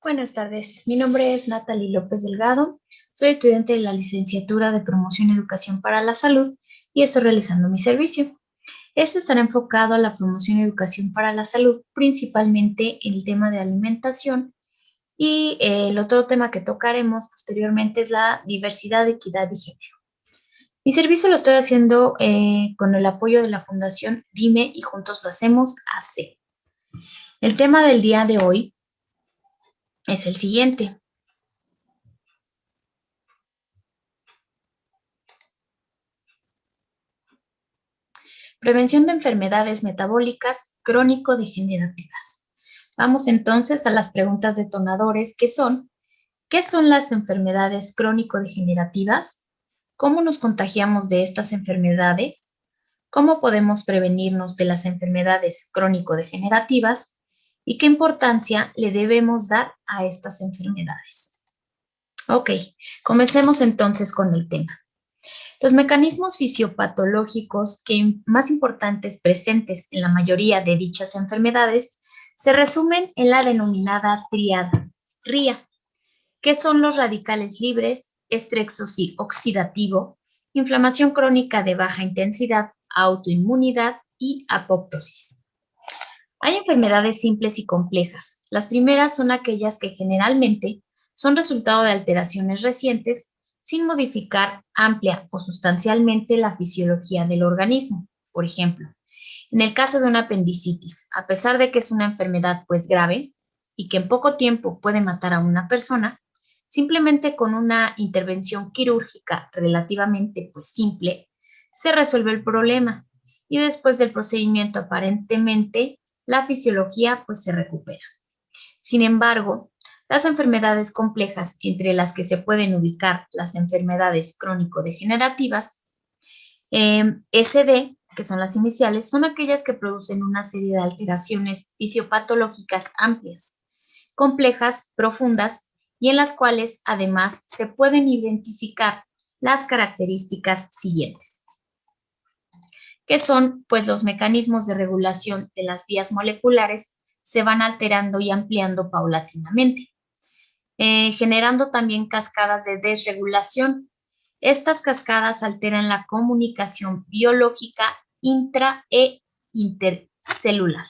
Buenas tardes, mi nombre es Natalie López Delgado, soy estudiante de la licenciatura de Promoción y Educación para la Salud y estoy realizando mi servicio. Este estará enfocado a la promoción y educación para la salud, principalmente en el tema de alimentación y el otro tema que tocaremos posteriormente es la diversidad, equidad y género. Mi servicio lo estoy haciendo con el apoyo de la Fundación Dime y Juntos lo Hacemos AC. El tema del día de hoy es el siguiente. Prevención de enfermedades metabólicas crónico-degenerativas. Vamos entonces a las preguntas detonadores que son, ¿qué son las enfermedades crónico-degenerativas? ¿Cómo nos contagiamos de estas enfermedades? ¿Cómo podemos prevenirnos de las enfermedades crónico-degenerativas? ¿Y qué importancia le debemos dar a estas enfermedades? Ok, comencemos entonces con el tema. Los mecanismos fisiopatológicos más importantes presentes en la mayoría de dichas enfermedades se resumen en la denominada tríada RIA, que son los radicales libres, estrés oxidativo, inflamación crónica de baja intensidad, autoinmunidad y apoptosis. Hay enfermedades simples y complejas. Las primeras son aquellas que generalmente son resultado de alteraciones recientes sin modificar amplia o sustancialmente la fisiología del organismo. Por ejemplo, en el caso de una apendicitis, a pesar de que es una enfermedad pues grave y que en poco tiempo puede matar a una persona, simplemente con una intervención quirúrgica relativamente pues simple, se resuelve el problema y después del procedimiento aparentemente la fisiología pues se recupera. Sin embargo, las enfermedades complejas, entre las que se pueden ubicar las enfermedades crónico-degenerativas, SD, que son las iniciales, son aquellas que producen una serie de alteraciones fisiopatológicas amplias, complejas, profundas y en las cuales además se pueden identificar las características siguientes, que son pues los mecanismos de regulación de las vías moleculares se van alterando y ampliando paulatinamente, generando también cascadas de desregulación. Estas cascadas alteran la comunicación biológica intra e intercelular.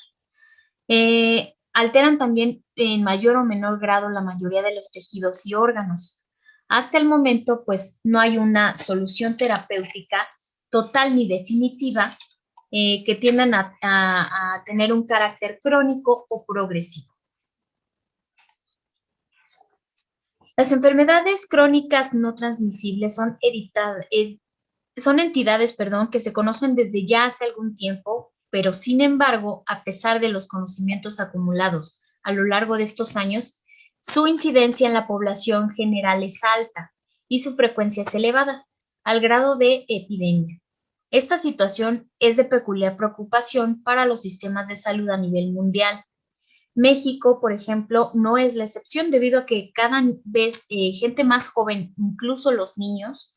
Alteran también en mayor o menor grado la mayoría de los tejidos y órganos. Hasta el momento, pues, no hay una solución terapéutica total ni definitiva que tiendan a tener un carácter crónico o progresivo. Las enfermedades crónicas no transmisibles son entidades, que se conocen desde ya hace algún tiempo, pero sin embargo, a pesar de los conocimientos acumulados a lo largo de estos años, su incidencia en la población general es alta y su frecuencia es elevada, al grado de epidemia. Esta situación es de peculiar preocupación para los sistemas de salud a nivel mundial. México, por ejemplo, no es la excepción debido a que cada vez gente más joven, incluso los niños,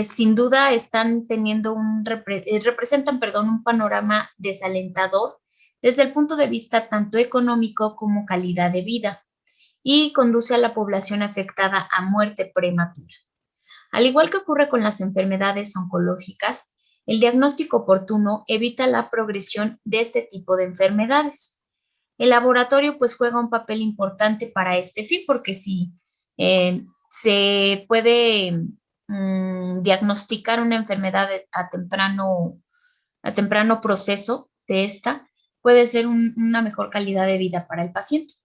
sin duda están teniendo representan, un panorama desalentador desde el punto de vista tanto económico como calidad de vida y conduce a la población afectada a muerte prematura. Al igual que ocurre con las enfermedades oncológicas, el diagnóstico oportuno evita la progresión de este tipo de enfermedades. El laboratorio pues juega un papel importante para este fin porque si se puede diagnosticar una enfermedad a temprano proceso de esta, puede ser una mejor calidad de vida para el paciente.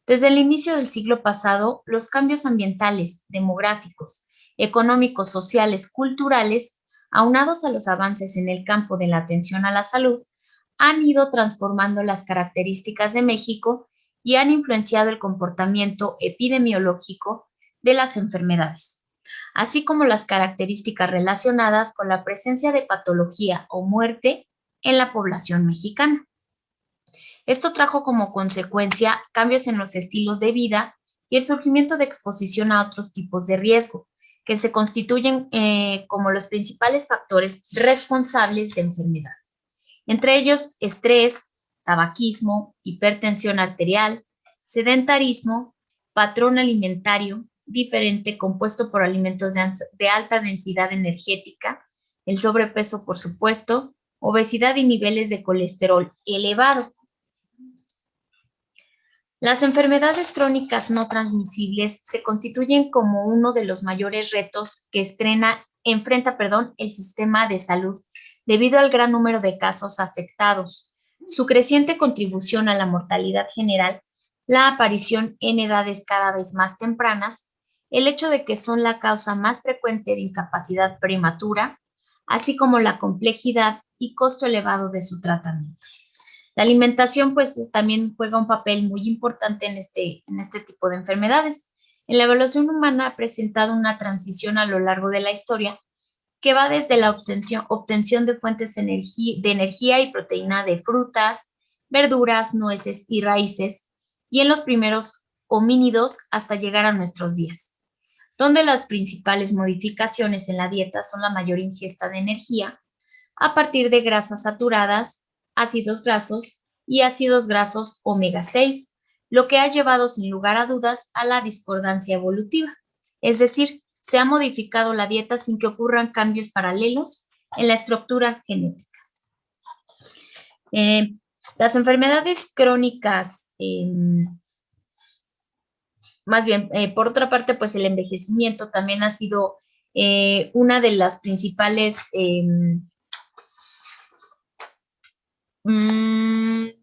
Desde el inicio del siglo pasado, los cambios ambientales, demográficos, económicos, sociales, culturales, aunados a los avances en el campo de la atención a la salud, han ido transformando las características de México y han influenciado el comportamiento epidemiológico de las enfermedades, así como las características relacionadas con la presencia de patología o muerte en la población mexicana. Esto trajo como consecuencia cambios en los estilos de vida y el surgimiento de exposición a otros tipos de riesgo, que se constituyen como los principales factores responsables de enfermedad. Entre ellos, estrés, tabaquismo, hipertensión arterial, sedentarismo patrón alimentario diferente compuesto por alimentos de alta densidad energética, el sobrepeso, por supuesto, obesidad y niveles de colesterol elevado. Las enfermedades crónicas no transmisibles se constituyen como uno de los mayores retos que enfrenta el sistema de salud debido al gran número de casos afectados, su creciente contribución a la mortalidad general, la aparición en edades cada vez más tempranas, el hecho de que son la causa más frecuente de incapacidad prematura, así como la complejidad y costo elevado de su tratamiento. La alimentación, pues, también juega un papel muy importante en este tipo de enfermedades. En la evolución humana ha presentado una transición a lo largo de la historia que va desde la obtención de fuentes de energía y proteína de frutas, verduras, nueces y raíces, y en los primeros homínidos hasta llegar a nuestros días, donde las principales modificaciones en la dieta son la mayor ingesta de energía a partir de grasas saturadas, ácidos grasos y ácidos grasos omega 6, lo que ha llevado sin lugar a dudas a la discordancia evolutiva. Es decir, se ha modificado la dieta sin que ocurran cambios paralelos en la estructura genética. Las enfermedades crónicas, más bien, por otra parte, pues el envejecimiento también ha sido una de las principales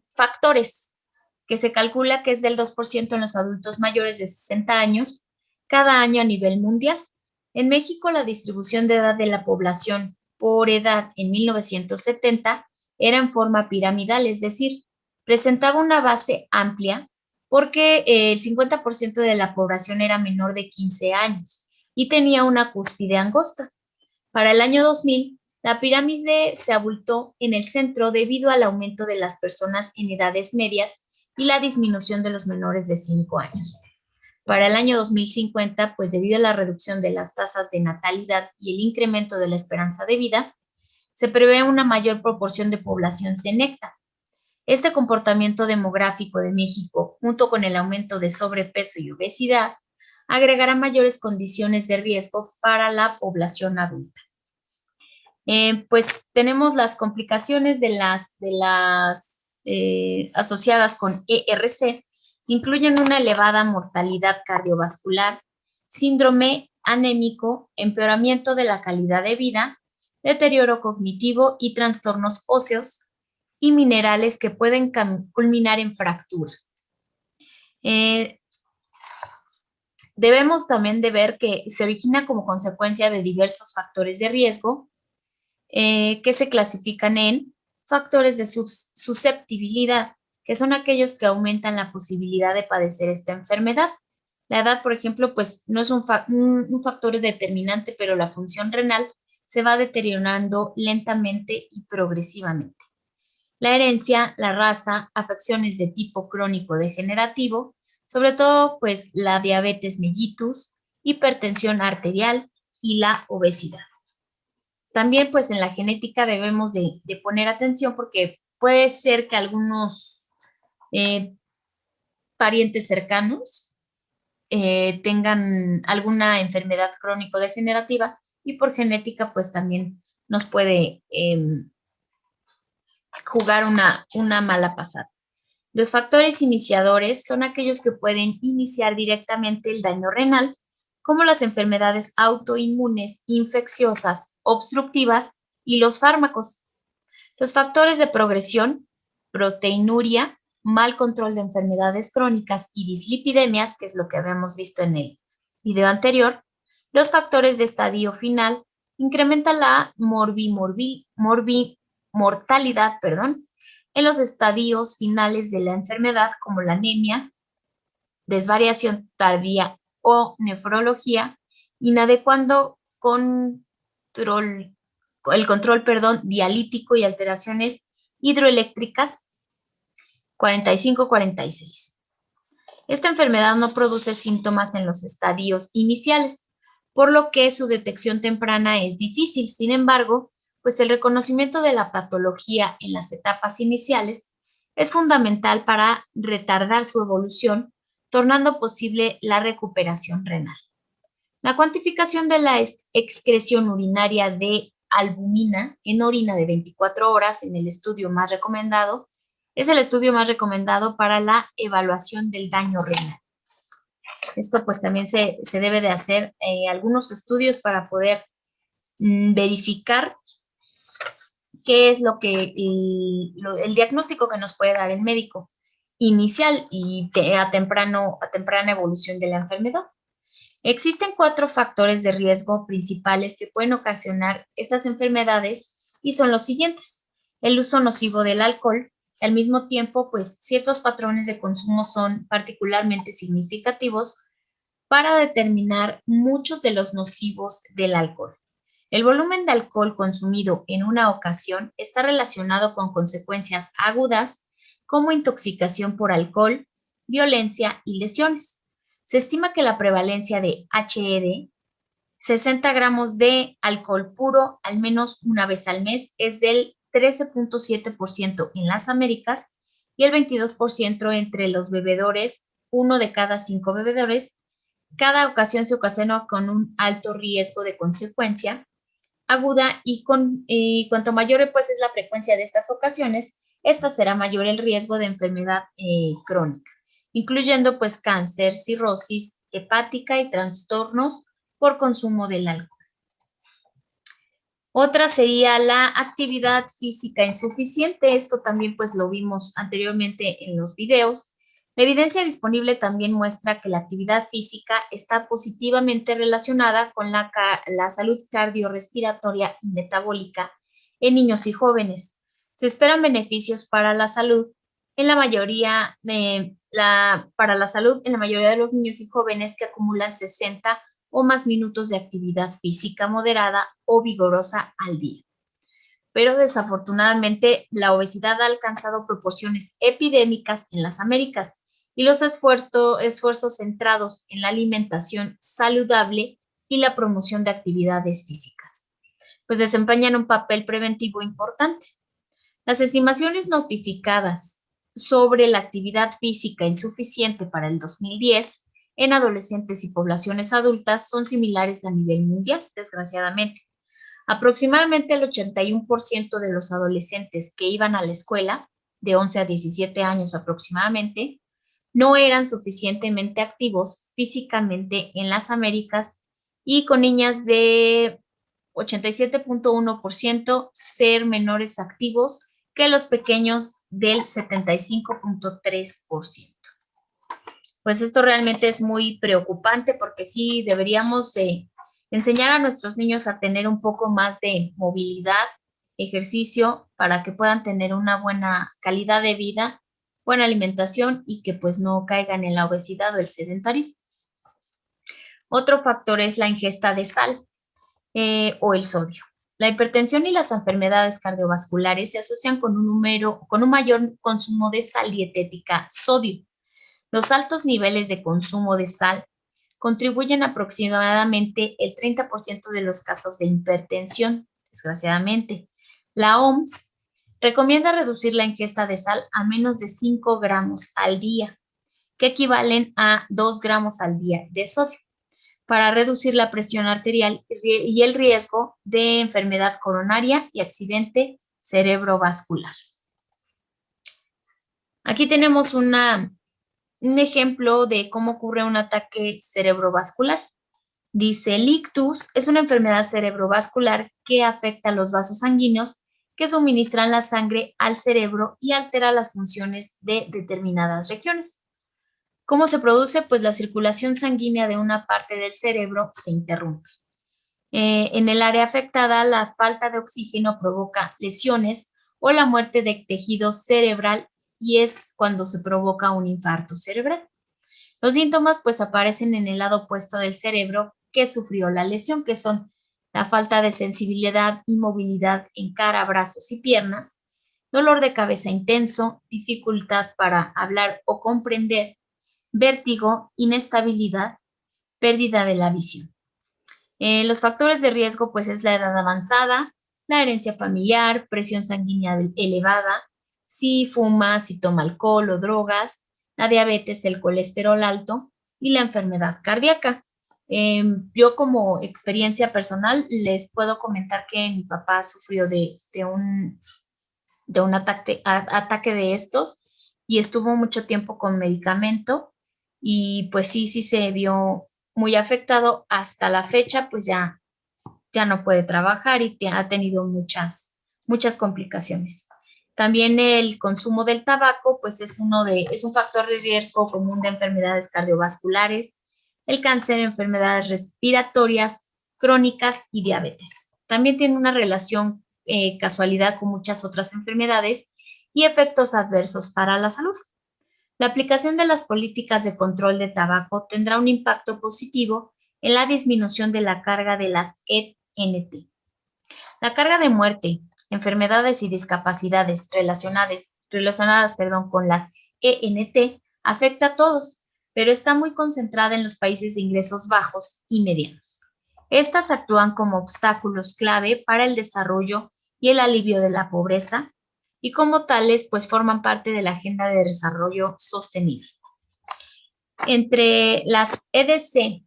factores, que se calcula que es del 2% en los adultos mayores de 60 años cada año a nivel mundial. En México, la distribución de edad de la población por edad en 1970 era en forma piramidal, es decir, presentaba una base amplia porque el 50% de la población era menor de 15 años y tenía una cúspide angosta. Para el año 2000, la pirámide se abultó en el centro debido al aumento de las personas en edades medias y la disminución de los menores de 5 años. Para el año 2050, pues debido a la reducción de las tasas de natalidad y el incremento de la esperanza de vida, se prevé una mayor proporción de población senecta. Este comportamiento demográfico de México, junto con el aumento de sobrepeso y obesidad, agregará mayores condiciones de riesgo para la población adulta. Pues tenemos las complicaciones de las asociadas con ERC, incluyen una elevada mortalidad cardiovascular, síndrome anémico, empeoramiento de la calidad de vida, deterioro cognitivo y trastornos óseos y minerales que pueden culminar en fractura. Debemos también de ver que se origina como consecuencia de diversos factores de riesgo que se clasifican en factores de susceptibilidad, que son aquellos que aumentan la posibilidad de padecer esta enfermedad. La edad, por ejemplo, pues no es un factor determinante, pero la función renal se va deteriorando lentamente y progresivamente. La herencia, la raza, afecciones de tipo crónico degenerativo, sobre todo pues la diabetes mellitus, hipertensión arterial y la obesidad. También pues en la genética debemos de poner atención porque puede ser que algunos parientes cercanos tengan alguna enfermedad crónico-degenerativa y por genética pues también nos puede jugar una mala pasada. Los factores iniciadores son aquellos que pueden iniciar directamente el daño renal, como las enfermedades autoinmunes, infecciosas, obstructivas y los fármacos. Los factores de progresión, proteinuria, mal control de enfermedades crónicas y dislipidemias, que es lo que habíamos visto en el video anterior. Los factores de estadio final incrementan la mortalidad, en los estadios finales de la enfermedad, como la anemia, desvariación tardía o nefrología, inadecuado el control dialítico y alteraciones hidroeléctricas 45-46. Esta enfermedad no produce síntomas en los estadios iniciales, por lo que su detección temprana es difícil. Sin embargo, pues el reconocimiento de la patología en las etapas iniciales es fundamental para retardar su evolución, tornando posible la recuperación renal. La cuantificación de la excreción urinaria de albumina en orina de 24 horas en el estudio más recomendado es el estudio más recomendado para la evaluación del daño renal. Esto pues también se debe de hacer algunos estudios para poder verificar qué es lo que el diagnóstico que nos puede dar el médico inicial y a temprana evolución de la enfermedad. Existen 4 factores de riesgo principales que pueden ocasionar estas enfermedades y son los siguientes. El uso nocivo del alcohol. Al mismo tiempo, pues ciertos patrones de consumo son particularmente significativos para determinar muchos de los nocivos del alcohol. El volumen de alcohol consumido en una ocasión está relacionado con consecuencias agudas como intoxicación por alcohol, violencia y lesiones. Se estima que la prevalencia de HED, 60 gramos de alcohol puro al menos una vez al mes, es del 13.7% en las Américas y el 22% entre los bebedores, 1 de cada 5 bebedores. Cada ocasión se ocasiona con un alto riesgo de consecuencia aguda y cuanto mayor pues es la frecuencia de estas ocasiones, esta será mayor el riesgo de enfermedad crónica, incluyendo pues cáncer, cirrosis hepática y trastornos por consumo del alcohol. Otra sería la actividad física insuficiente. Esto también pues lo vimos anteriormente en los videos. La evidencia disponible también muestra que la actividad física está positivamente relacionada con la salud cardiorrespiratoria y metabólica en niños y jóvenes. Se esperan beneficios para la salud en la mayoría de los niños y jóvenes que acumulan 60 o más minutos de actividad física moderada o vigorosa al día. Pero desafortunadamente la obesidad ha alcanzado proporciones epidémicas en las Américas y los esfuerzos centrados en la alimentación saludable y la promoción de actividades físicas, pues desempeñan un papel preventivo importante. Las estimaciones notificadas sobre la actividad física insuficiente para el 2010 en adolescentes y poblaciones adultas son similares a nivel mundial, desgraciadamente. Aproximadamente el 81% de los adolescentes que iban a la escuela, de 11 a 17 años aproximadamente, no eran suficientemente activos físicamente en las Américas y con niñas de 87.1% ser menores activos que los pequeños del 75.3%. Pues esto realmente es muy preocupante porque sí deberíamos de enseñar a nuestros niños a tener un poco más de movilidad, ejercicio, para que puedan tener una buena calidad de vida, buena alimentación y que pues no caigan en la obesidad o el sedentarismo. Otro factor es la ingesta de sal o el sodio. La hipertensión y las enfermedades cardiovasculares se asocian con un mayor consumo de sal dietética, sodio. Los altos niveles de consumo de sal contribuyen aproximadamente el 30% de los casos de hipertensión, desgraciadamente. La OMS recomienda reducir la ingesta de sal a menos de 5 gramos al día, que equivalen a 2 gramos al día de sodio, para reducir la presión arterial y el riesgo de enfermedad coronaria y accidente cerebrovascular. Aquí tenemos un ejemplo de cómo ocurre un ataque cerebrovascular. Dice, el ictus es una enfermedad cerebrovascular que afecta los vasos sanguíneos que suministran la sangre al cerebro y altera las funciones de determinadas regiones. ¿Cómo se produce? Pues la circulación sanguínea de una parte del cerebro se interrumpe. En el área afectada, la falta de oxígeno provoca lesiones o la muerte de tejido cerebral y es cuando se provoca un infarto cerebral. Los síntomas pues aparecen en el lado opuesto del cerebro que sufrió la lesión, que son la falta de sensibilidad y movilidad en cara, brazos y piernas, dolor de cabeza intenso, dificultad para hablar o comprender, vértigo, inestabilidad, pérdida de la visión. Los factores de riesgo pues es la edad avanzada, la herencia familiar, presión sanguínea elevada, si fuma, si toma alcohol o drogas, la diabetes, el colesterol alto y la enfermedad cardíaca. Yo como experiencia personal les puedo comentar que mi papá sufrió de un ataque de estos y estuvo mucho tiempo con medicamento y pues sí se vio muy afectado. Hasta la fecha pues ya no puede trabajar y ha tenido muchas complicaciones. También el consumo del tabaco pues es un factor de riesgo común de enfermedades cardiovasculares, el cáncer, enfermedades respiratorias crónicas y diabetes. También tiene una relación casualidad con muchas otras enfermedades y efectos adversos para la salud. La aplicación de las políticas de control de tabaco tendrá un impacto positivo en la disminución de la carga de las ENT. La carga de muerte, enfermedades y discapacidades relacionadas con las ENT afecta a todos, pero está muy concentrada en los países de ingresos bajos y medianos. Estas actúan como obstáculos clave para el desarrollo y el alivio de la pobreza y como tales pues forman parte de la Agenda de Desarrollo Sostenible. Entre las EDC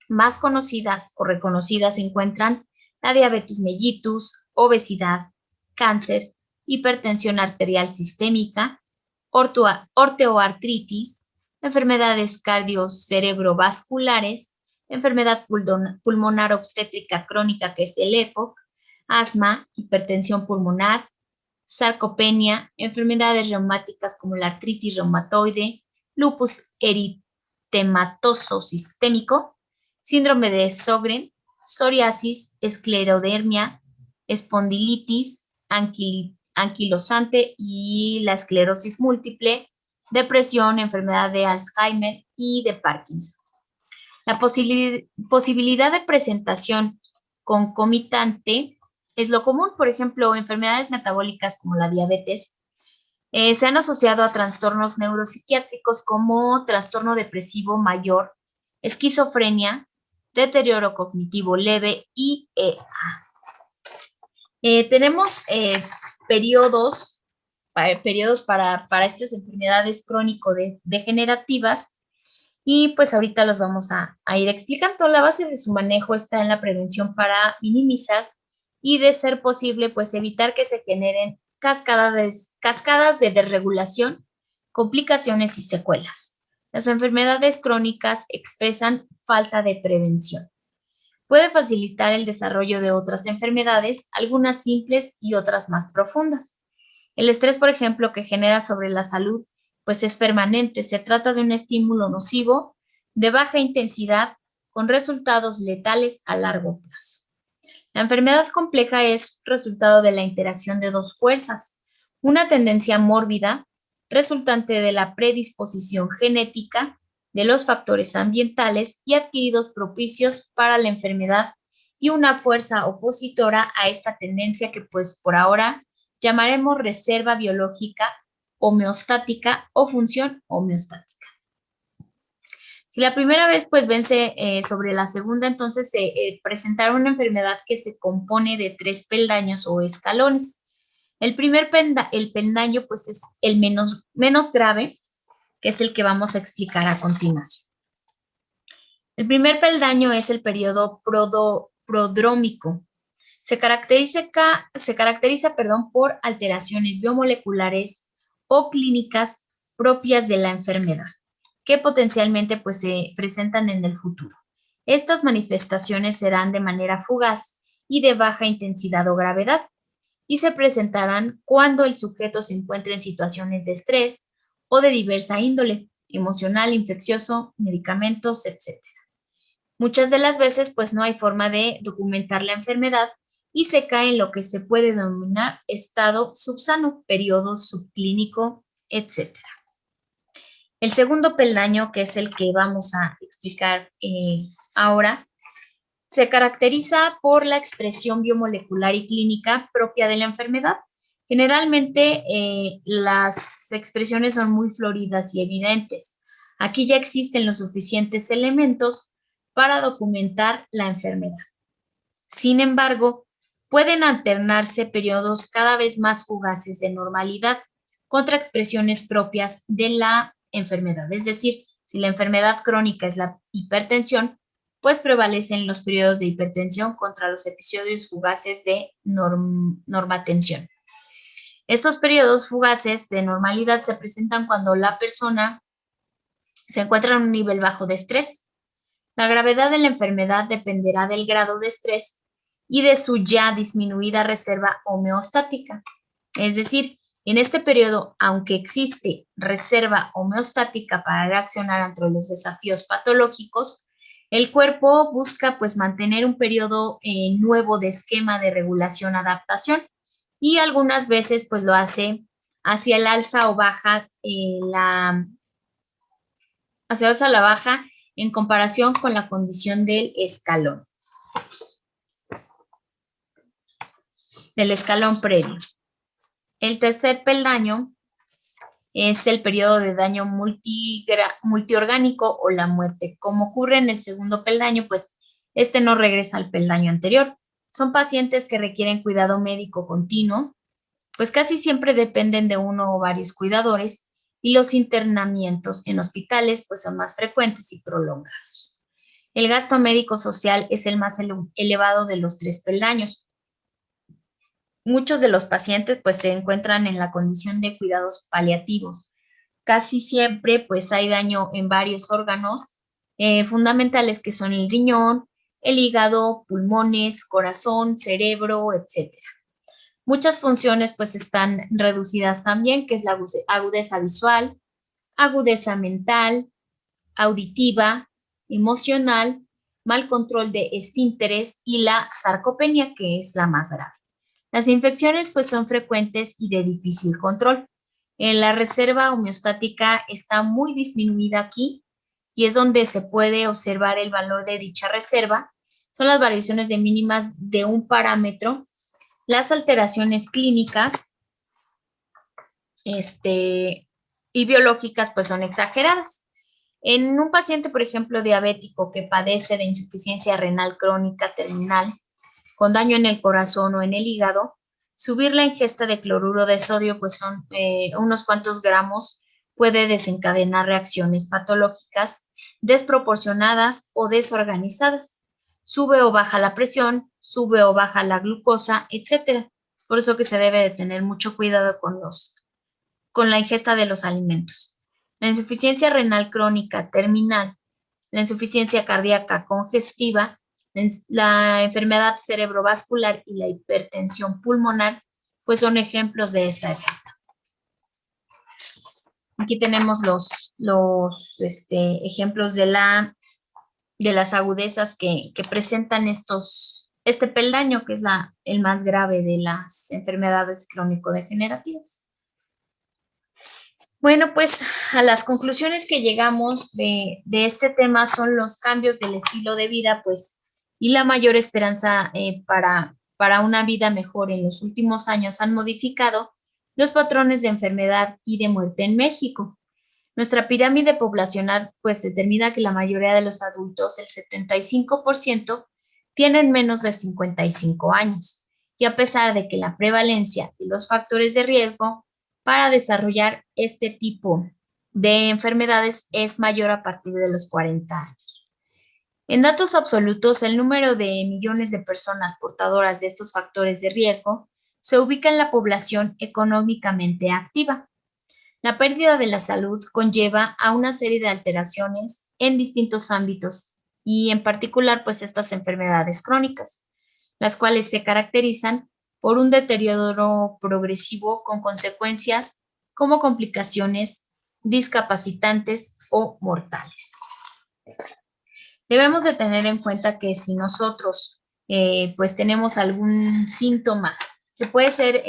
más conocidas o reconocidas se encuentran la diabetes mellitus, obesidad, cáncer, hipertensión arterial sistémica, osteoartritis, enfermedades cardiocerebrovasculares, enfermedad pulmonar obstétrica crónica que es el EPOC, asma, hipertensión pulmonar, sarcopenia, enfermedades reumáticas como la artritis reumatoide, lupus eritematoso sistémico, síndrome de Sjögren, psoriasis, esclerodermia, espondilitis anquilosante y la esclerosis múltiple, depresión, enfermedad de Alzheimer y de Parkinson. La posibilidad de presentación concomitante es lo común. Por ejemplo, enfermedades metabólicas como la diabetes se han asociado a trastornos neuropsiquiátricos como trastorno depresivo mayor, esquizofrenia, deterioro cognitivo leve y EA. Tenemos periodos para estas enfermedades crónico-degenerativas y pues ahorita los vamos a ir explicando. La base de su manejo está en la prevención para minimizar y, de ser posible, pues evitar que se generen cascadas de desregulación, complicaciones y secuelas. Las enfermedades crónicas expresan falta de prevención. Puede facilitar el desarrollo de otras enfermedades, algunas simples y otras más profundas. El estrés, por ejemplo, que genera sobre la salud, pues es permanente. Se trata de un estímulo nocivo de baja intensidad con resultados letales a largo plazo. La enfermedad compleja es resultado de la interacción de dos fuerzas: una tendencia mórbida resultante de la predisposición genética, de los factores ambientales y adquiridos propicios para la enfermedad, y una fuerza opositora a esta tendencia que pues por ahora llamaremos reserva biológica homeostática o función homeostática. Si la primera vez pues vence sobre la segunda, entonces se presentará una enfermedad que se compone de 3 peldaños o escalones. El primer peldaño pues es el menos grave, que es el que vamos a explicar a continuación. El primer peldaño es el periodo prodrómico. Se caracteriza por alteraciones biomoleculares o clínicas propias de la enfermedad, que potencialmente pues, se presentan en el futuro. Estas manifestaciones serán de manera fugaz y de baja intensidad o gravedad, y se presentarán cuando el sujeto se encuentre en situaciones de estrés o de diversa índole, emocional, infeccioso, medicamentos, etc. Muchas de las veces pues no hay forma de documentar la enfermedad y se cae en lo que se puede denominar estado subsano, periodo subclínico, etc. El segundo peldaño, que es el que vamos a explicar ahora, se caracteriza por la expresión biomolecular y clínica propia de la enfermedad. Generalmente las expresiones son muy floridas y evidentes. Aquí ya existen los suficientes elementos para documentar la enfermedad. Sin embargo, pueden alternarse periodos cada vez más fugaces de normalidad contra expresiones propias de la enfermedad. Es decir, si la enfermedad crónica es la hipertensión, pues prevalecen los periodos de hipertensión contra los episodios fugaces de normatensión. Estos periodos fugaces de normalidad se presentan cuando la persona se encuentra en un nivel bajo de estrés. La gravedad de la enfermedad dependerá del grado de estrés y de su ya disminuida reserva homeostática. Es decir, en este periodo, aunque existe reserva homeostática para reaccionar ante los desafíos patológicos, el cuerpo busca pues mantener un periodo nuevo de esquema de regulación-adaptación y algunas veces pues lo hace hacia el alza o baja, hacia el alza o la baja en comparación con la condición del escalón previo. El tercer peldaño es el periodo de daño multiorgánico o la muerte. Como ocurre en el segundo peldaño, pues este no regresa al peldaño anterior. Son pacientes que requieren cuidado médico continuo, pues casi siempre dependen de uno o varios cuidadores y los internamientos en hospitales pues son más frecuentes y prolongados. El gasto médico social es el más elevado de los tres peldaños. Muchos de los pacientes pues se encuentran en la condición de cuidados paliativos. Casi siempre pues hay daño en varios órganos fundamentales que son el riñón, el hígado, pulmones, corazón, cerebro, etc. Muchas funciones pues están reducidas también, que es la agudeza visual, agudeza mental, auditiva, emocional, mal control de esfínteres y la sarcopenia, que es la más grave. Las infecciones pues son frecuentes y de difícil control. La reserva homeostática está muy disminuida aquí y es donde se puede observar el valor de dicha reserva. Son las variaciones de mínimas de un parámetro. Las alteraciones clínicas y biológicas pues son exageradas. En un paciente, por ejemplo, diabético que padece de insuficiencia renal crónica terminal, con daño en el corazón o en el hígado, subir la ingesta de cloruro de sodio, pues son unos cuantos gramos, puede desencadenar reacciones patológicas desproporcionadas o desorganizadas. Sube o baja la presión, sube o baja la glucosa, etc. Es por eso que se debe de tener mucho cuidado con la ingesta de los alimentos. La insuficiencia renal crónica terminal, la insuficiencia cardíaca congestiva, la enfermedad cerebrovascular y la hipertensión pulmonar, pues son ejemplos de esta etapa. Aquí tenemos los ejemplos de las agudezas que presentan este peldaño, que es el más grave de las enfermedades crónico-degenerativas. Bueno, pues a las conclusiones que llegamos de este tema son los cambios del estilo de vida, pues, y la mayor esperanza para una vida mejor en los últimos años han modificado los patrones de enfermedad y de muerte en México. Nuestra pirámide poblacional, pues, determina que la mayoría de los adultos, el 75%, tienen menos de 55 años. Y a pesar de que la prevalencia de los factores de riesgo para desarrollar este tipo de enfermedades es mayor a partir de los 40 años. En datos absolutos, el número de millones de personas portadoras de estos factores de riesgo se ubica en la población económicamente activa. La pérdida de la salud conlleva a una serie de alteraciones en distintos ámbitos y en particular pues estas enfermedades crónicas, las cuales se caracterizan por un deterioro progresivo con consecuencias como complicaciones discapacitantes o mortales. Debemos de tener en cuenta que si nosotros pues tenemos algún síntoma que puede ser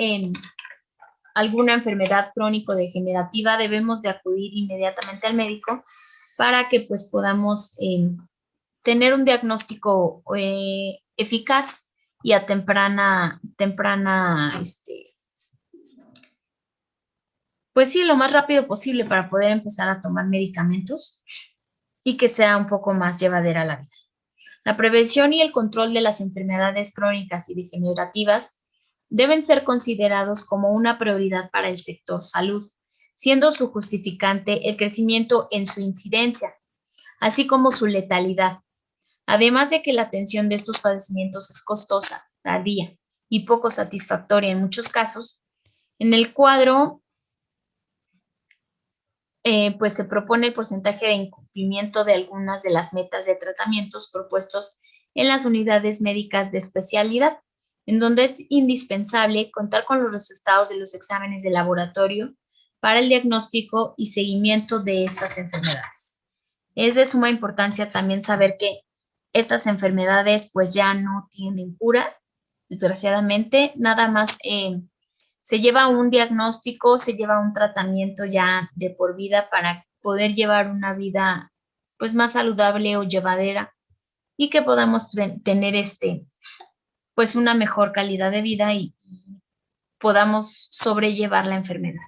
alguna enfermedad crónico-degenerativa, debemos de acudir inmediatamente al médico para que pues podamos tener un diagnóstico eficaz y a temprana, pues sí, lo más rápido posible para poder empezar a tomar medicamentos y que sea un poco más llevadera la vida. La prevención y el control de las enfermedades crónicas y degenerativas deben ser considerados como una prioridad para el sector salud. siendo su justificante el crecimiento en su incidencia, así como su letalidad. Además de que la atención de estos padecimientos es costosa, tardía y poco satisfactoria en muchos casos, en el cuadro pues se propone el porcentaje de incumplimiento de algunas de las metas de tratamientos propuestos en las unidades médicas de especialidad, en donde es indispensable contar con los resultados de los exámenes de laboratorio para el diagnóstico y seguimiento de estas enfermedades. Es de suma importancia también saber que estas enfermedades pues ya no tienen cura, desgraciadamente, nada más se lleva un diagnóstico, se lleva un tratamiento ya de por vida para poder llevar una vida pues más saludable o llevadera y que podamos tener pues una mejor calidad de vida y podamos sobrellevar la enfermedad.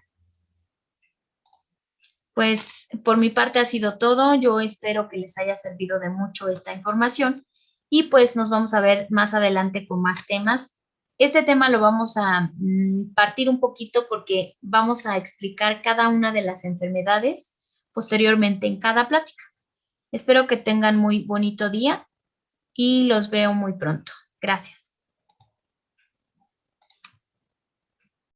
Pues por mi parte ha sido todo. Yo espero que les haya servido de mucho esta información y pues nos vamos a ver más adelante con más temas. Este tema lo vamos a partir un poquito porque vamos a explicar cada una de las enfermedades posteriormente en cada plática. Espero que tengan muy bonito día y los veo muy pronto. Gracias.